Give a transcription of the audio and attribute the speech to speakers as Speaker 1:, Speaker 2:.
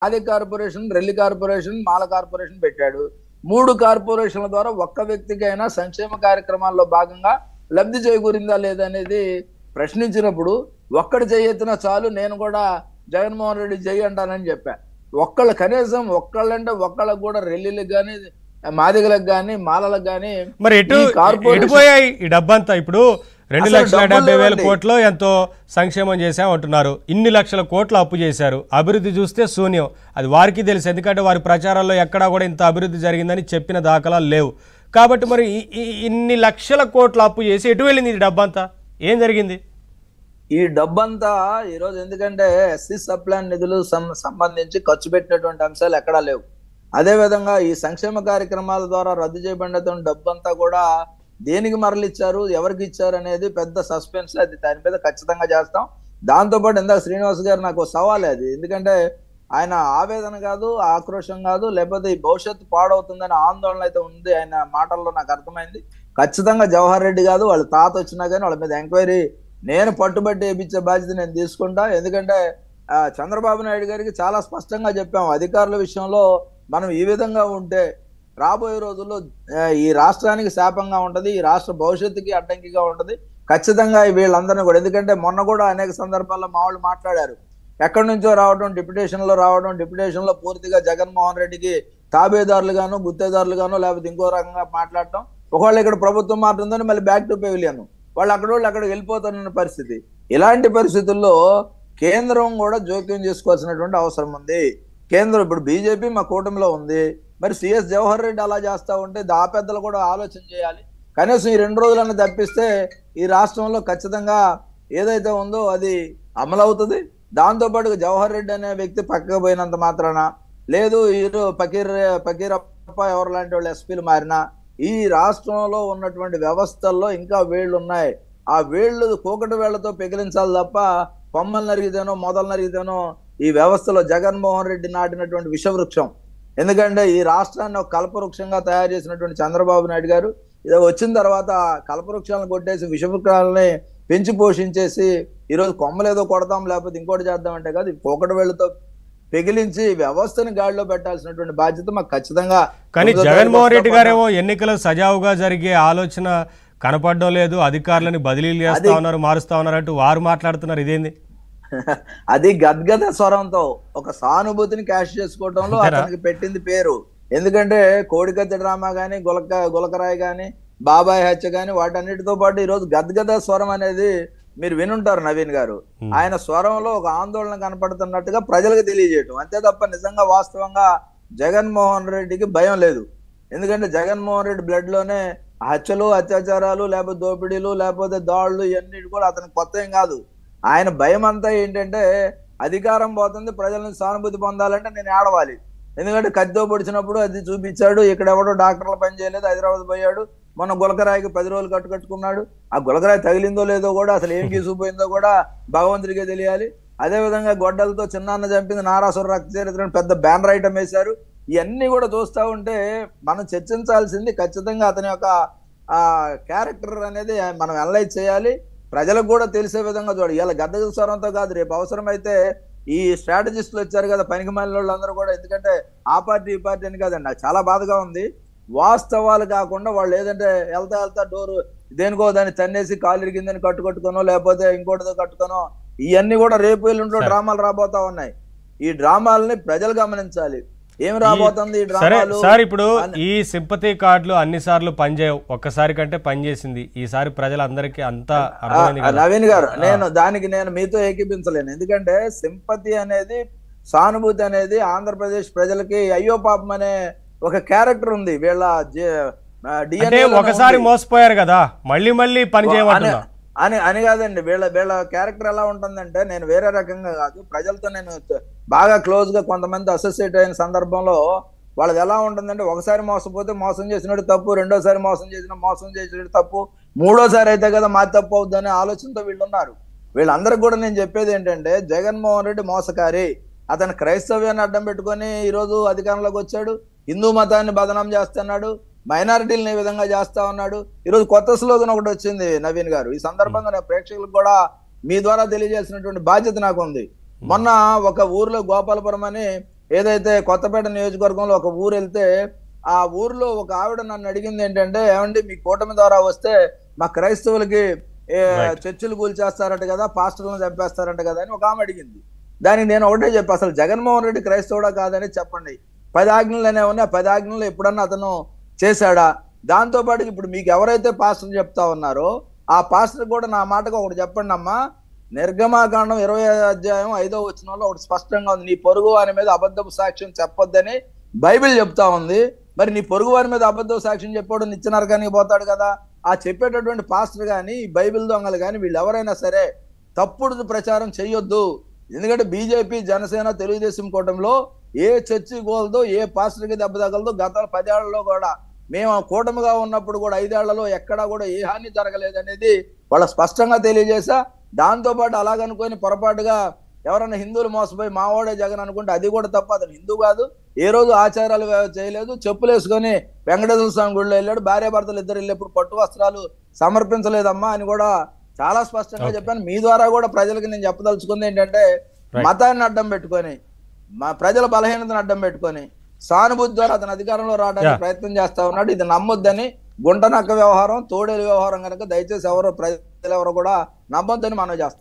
Speaker 1: ఆది corporation, Relli corporation, మాల corporation పెట్టాడు. 3 కార్పొరేషన్ల ద్వారా ఒక్క వ్యక్తికైనా సంక్షేమ కార్యక్రమాల్లో భాగంగా లబ్ధి చేకూరిందా లేదా అనేది ప్రశ్నించినప్పుడు ఒక్కడు చేయెత్తినా చాలు నేను కూడా జగన్మోహన్ రెడ్డి జై అంటానని చెప్పా. ఒక్కళ్ళు కనీసం ఒక్కళ్ళంటే ఒక్కళ్ళకు కూడా రెల్లిలకు గాని, మాదిగలకు గాని, మాలలకు గాని
Speaker 2: మరి ఎటుపోయాయి ఈ డబ్బంతా? ఇప్పుడు 2,70,000 కోట్లు ఎంతో సంక్షేమం చేశామంటున్నారు. ఇన్ని లక్షల కోట్లు అప్పు చేశారు. అభివృద్ధి చూస్తే శూన్యం. అది వారికి తెలుసు, ఎందుకంటే వారి ప్రచారాల్లో ఎక్కడా కూడా ఇంత అభివృద్ధి జరిగిందని చెప్పిన దాఖలాలు లేవు. కాబట్టి మరి ఇన్ని లక్షల కోట్ల అప్పు చేసి ఎటు వెళ్ళింది ఈ డబ్బంతా? ఏం జరిగింది
Speaker 1: ఈ డబ్బంతా? ఈరోజు ఎందుకంటే ఎస్సీ సప్లాన్ నిధులు సంబంధించి ఖర్చు పెట్టినటువంటి అంశాలు ఎక్కడా లేవు. అదేవిధంగా ఈ సంక్షేమ కార్యక్రమాల ద్వారా రద్దు చేయబడినటువంటి డబ్బంతా కూడా దేనికి మరలిచ్చారు, ఎవరికి ఇచ్చారు అనేది పెద్ద సస్పెన్స్. అది దాని మీద ఖచ్చితంగా చేస్తాం. దాంతోపాటు ఇందాక శ్రీనివాస్ గారు నాకు సవాల్ అది, ఎందుకంటే ఆయన ఆవేదన కాదు, ఆక్రోషం కాదు, లేకపోతే ఈ భవిష్యత్తు పాడవుతుందని ఆందోళన అయితే ఉంది ఆయన మాటల్లో, నాకు అర్థమైంది. ఖచ్చితంగా జవహర్ రెడ్డి కాదు, వాళ్ళ తాత వచ్చినా కానీ వాళ్ళ మీద ఎంక్వైరీ నేను పట్టుబట్టి వేయించే బాధ్యత నేను తీసుకుంటా. ఎందుకంటే చంద్రబాబు నాయుడు గారికి చాలా స్పష్టంగా చెప్పాము, అధికారుల విషయంలో మనం ఈ విధంగా ఉంటే రాబోయే రోజుల్లో ఈ రాష్ట్రానికి శాపంగా ఉంటది, ఈ రాష్ట్ర భవిష్యత్తుకి అడ్డంకిగా ఉంటది. ఖచ్చితంగా వీళ్ళందరినీ కూడా, ఎందుకంటే మొన్న కూడా అనేక సందర్భాల్లో మా వాళ్ళు మాట్లాడారు, ఎక్కడి నుంచో రావడం, డిప్యుటేషన్లో రావడం, డిప్యుటేషన్లో పూర్తిగా జగన్మోహన్ రెడ్డికి తాబేదారులుగాను, గుత్తేదారులుగాను, లేకపోతే ఇంకో రకంగా మాట్లాడటం. ఒకవేళ ఇక్కడ ప్రభుత్వం మారుతుందని మళ్ళీ బ్యాక్ టు పెవిలియన్, వాళ్ళు అక్కడికి వెళ్ళిపోతున్న పరిస్థితి. ఇలాంటి పరిస్థితుల్లో కేంద్రం కూడా జోక్యం చేసుకోవాల్సినటువంటి అవసరం ఉంది. కేంద్రం ఇప్పుడు బీజేపీ మా కూటమిలో ఉంది, మరి సిఎస్ జవహర్ రెడ్డి అలా చేస్తా ఉంటే ఆ పెద్దలు కూడా ఆలోచన చేయాలి. కనీసం ఈ 2 రోజులన్నా తప్పిస్తే ఈ రాష్ట్రంలో ఖచ్చితంగా ఏదైతే ఉందో అది అమలవుతుంది. దాంతోపాటు జవహర్ రెడ్డి అనే వ్యక్తి పక్కకు పోయినంత మాత్రాన లేదు, ఈరోజు ఫకీరప్ప ఎవరు లాంటి వాళ్ళు ఎస్పీలు మారినా ఈ రాష్ట్రంలో ఉన్నటువంటి వ్యవస్థల్లో ఇంకా వేళ్ళు ఉన్నాయి. ఆ వేళ్ళు కూకటి వేళ్లతో పెకిలించాలి తప్ప కొమ్మలు నరిగితేనో మొదలు నరిగితేనో ఈ వ్యవస్థలో జగన్మోహన్ రెడ్డి నాటినటువంటి విషవృక్షం. ఎందుకంటే ఈ రాష్ట్రాన్ని ఒక కల్పవృక్షంగా తయారు చేసినటువంటి చంద్రబాబు నాయుడు గారు ఇది వచ్చిన తర్వాత కల్పవృక్షాలను కొట్టేసి విషవృక్షాలని పెంచి పోషించేసి ఈరోజు కొమ్మలేదో కొడతాం లేకపోతే ఇంకోటి చేద్దామంటే కాదు, కూకటి వేళ్లతో పెగిలించి వ్యవస్థని గాడిలో పెట్టాల్సినటువంటి బాధ్యత మాకు ఖచ్చితంగా.
Speaker 2: కానీ జగన్మోహన్ రెడ్డి గారేమో ఎన్నికలు సజావుగా జరిగే ఆలోచన కనపడడం లేదు, అధికారులని బదిలీలు చేస్తా ఉన్నారు, మారుస్తా ఉన్నారు అంటూ వారు మాట్లాడుతున్నారు. ఇదేంది?
Speaker 1: అది గద్గద స్వరంతో ఒక సానుభూతిని క్యాష్ చేసుకోవడంలో అతనికి పెట్టింది పేరు. ఎందుకంటే కోడికత్తి డ్రామా గానీ, గులకరాయి గాని, బాబాయ్ హత్య గాని, వాటన్నిటితో పాటు ఈరోజు గద్గద స్వరం అనేది మీరు వినుంటారు నవీన్ గారు. ఆయన స్వరంలో ఒక ఆందోళన కనపడుతున్నట్టుగా ప్రజలకు తెలియజేయటం అంతే తప్ప నిజంగా వాస్తవంగా జగన్మోహన్ రెడ్డికి భయం లేదు. ఎందుకంటే జగన్మోహన్ రెడ్డి బ్లడ్ లోనే హత్యలు, అత్యాచారాలు, లేకపోతే దోపిడీలు, లేకపోతే దాడులు ఇవన్నీ కూడా అతనికి కొత్త ఏం కాదు. ఆయన భయం అంతా ఏంటంటే అధికారం పోతుంది, ప్రజల నుంచి సానుభూతి పొందాలంటే నేను ఏడవాలి. ఎందుకంటే కత్తితో పొడిచినప్పుడు అది చూపించాడు, ఇక్కడ ఎవడో డాక్టర్లు పని చేయలేదు, హైదరాబాద్ పోయాడు, మొన్న గులకరాయికి 10 రోజులు కట్టుకున్నాడు. ఆ గులకరాయి తగిలిందో లేదో కూడా, అసలు ఏం గీసుకుపోయిందో కూడా భగవంతుడికే తెలియాలి. అదేవిధంగా గొడ్డలతో చిన్నాన్న చంపింది నారాసుర రక్త చరిత్రను పెద్ద బ్యానర్ ఐటమ్ వేశారు. ఇవన్నీ కూడా చూస్తూ ఉంటే మనం చర్చించాల్సింది ఖచ్చితంగా అతని యొక్క క్యారెక్టర్ అనేది మనం అనలైజ్ చేయాలి, ప్రజలకు కూడా తెలిసే విధంగా చూడాలి. ఇలా గద్దె స్వరంతో కాదు, రేపు అవసరమైతే ఈ స్ట్రాటజిస్టులు వచ్చారు కదా పనికి మాలిన వాళ్ళు అందరూ కూడా, ఎందుకంటే ఆ పార్టీ ఈ పార్టీ అని కాదండి, నాకు చాలా బాధగా ఉంది. వాస్తవాలు కాకుండా వాళ్ళు ఏదంటే వెళ్తా డోరు దేనికో దాన్ని తన్నేసి కాలు ఇరిగిందని కట్టుకొనో లేకపోతే ఇంకోటితో కట్టుకోనో ఇవన్నీ కూడా రేపు ఎల్లుండిలో డ్రామాలు రాబోతా ఉన్నాయి. ఈ డ్రామాలని ప్రజలు గమనించాలి. ఏం రాబోతుంది ఈ డ్రామాలు?
Speaker 2: సార్ ఇప్పుడు ఈ సింపతి కార్డులు అన్ని సార్లు పనిచేయవు, ఒక్కసారి కంటే పనిచేసింది. ఈసారి ప్రజలందరికీ అంతా
Speaker 1: నవీన్ గారు, నేను మీతో ఏకీపించలేను. ఎందుకంటే సింపతి అనేది, సానుభూతి అనేది ఆంధ్రప్రదేశ్ ప్రజలకి అయ్యో పాపం అనే ఒక క్యారెక్టర్ ఉంది. వీళ్ళ
Speaker 2: డిఎన్ఏ ఒకసారి మోసపోయారు కదా, మళ్ళీ పని చేయమంటున్నా
Speaker 1: అని కాదండి. వీళ్ళ క్యారెక్టర్ ఎలా ఉంటుందంటే, నేను వేరే రకంగా కాదు, ప్రజలతో నేను బాగా క్లోజ్ గా కొంతమంది అసోసియేట్ అయిన సందర్భంలో వాళ్ళది ఎలా ఉంటుందంటే, ఒకసారి మోసపోతే మోసం చేసినట్టు తప్పు, రెండోసారి మోసం చేసినట్టు తప్పు, మూడోసారి అయితే కదా మాది తప్పు అవుద్దనే ఆలోచనతో వీళ్ళు ఉన్నారు. వీళ్ళందరికీ కూడా నేను చెప్పేది ఏంటంటే, జగన్మోహన్ రెడ్డి మోసకారి. అతను క్రైస్తవ్యాన్ని అడ్డం పెట్టుకొని ఈరోజు అధికారంలోకి వచ్చాడు, హిందూ మతాన్ని బదనాం చేస్తున్నాడు, మైనారిటీలను ఈ విధంగా చేస్తా ఉన్నాడు. ఈరోజు కొత్త స్లోగన్ ఒకటి వచ్చింది నవీన్ గారు, ఈ సందర్భంగా నేను ప్రేక్షకులకు కూడా మీ ద్వారా తెలియజేయాల్సినటువంటి బాధ్యత నాకు ఉంది. మొన్న ఒక ఊర్లో గోపాలపురం అని ఏదైతే కొత్తపేట నియోజకవర్గంలో ఒక ఊరు వెళ్తే ఆ ఊర్లో ఒక ఆవిడ నన్ను అడిగింది ఏంటంటే, ఏమండి మీ కూటమి ద్వారా వస్తే మా క్రైస్తవులకి చర్చిలు కూల్చేస్తారంట కదా, పాస్టర్లను చంపేస్తారంట కదా అని ఒక ఆమె అడిగింది. దానికి నేను ఒకటే చెప్పి, అసలు జగన్మోహన్ రెడ్డి క్రైస్తవుడా కాదని చెప్పండి. 10 ఆజ్ఞలు అనేవి ఉన్నాయి. 10 ఆజ్ఞలు ఎప్పుడన్నా అతను చేశాడా? దాంతో పాటు ఇప్పుడు మీకు ఎవరైతే పాస్టర్ చెప్తా ఉన్నారో ఆ పాస్టర్ కూడా నా మాటకు ఒకటి చెప్పండి అమ్మా. నిర్గమాకాండం 20వ అధ్యాయం 5వ వచనంలో ఒకటి స్పష్టంగా ఉంది, నీ పొరుగు వారి మీద అబద్ధపు సాక్ష్యం చెప్పొద్దని బైబిల్ చెప్తా ఉంది. మరి నీ పొరుగు వారి మీద అబద్ధపు సాక్ష్యం చెప్పాడు నిత్య నరకానికి పోతాడు కదా. ఆ చెప్పేటటువంటి పాస్టర్ కానీ బైబిల్ దొంగలు కానీ వీళ్ళు ఎవరైనా సరే తప్పుడు ప్రచారం చేయొద్దు. ఎందుకంటే బీజేపీ, జనసేన, తెలుగుదేశం కూటమిలో ఏ చర్చి గోల్దో, ఏ పాస్టర్కి దెబ్బ తగలదో. గత 10 ఏళ్లలో కూడా మేము కూటమిగా ఉన్నప్పుడు కూడా 5 ఏళ్లలో ఎక్కడా కూడా ఏ హాని జరగలేదనేది వాళ్ళ స్పష్టంగా తెలియజేశా. దాంతోపాటు అలాగనుకొని పొరపాటుగా ఎవరైనా హిందువులు మోసపోయి మావాడే జగన్ అనుకుంటే అది కూడా తప్ప. అతను హిందూ కాదు, ఏ రోజు ఆచారాలు చేయలేదు, చెప్పులు వేసుకొని వెంకటేశ్వర స్వామి గుడిలో వెళ్ళాడు. భార్యాభర్తలు ఇద్దరు వెళ్ళేప్పుడు పట్టు వస్త్రాలు సమర్పించలేదమ్మా అని కూడా చాలా స్పష్టంగా చెప్పాను. మీ ద్వారా కూడా ప్రజలకు నేను చెప్పదలుచుకుంది ఏంటంటే, మతాన్ని అడ్డం పెట్టుకొని, మా ప్రజల బలహీనతను అడ్డం పెట్టుకొని సానుభూతి ద్వారా అతను అధికారంలో రావడానికి ప్రయత్నం చేస్తా ఉన్నాడు. ఇది నమ్మొద్దని, గుంటనక్క వ్యవహారం, తోడేలు వ్యవహారం కనుక దయచేసి ప్రజలు ఎవరు కూడా నమ్మొద్దని మనం చేస్తాం.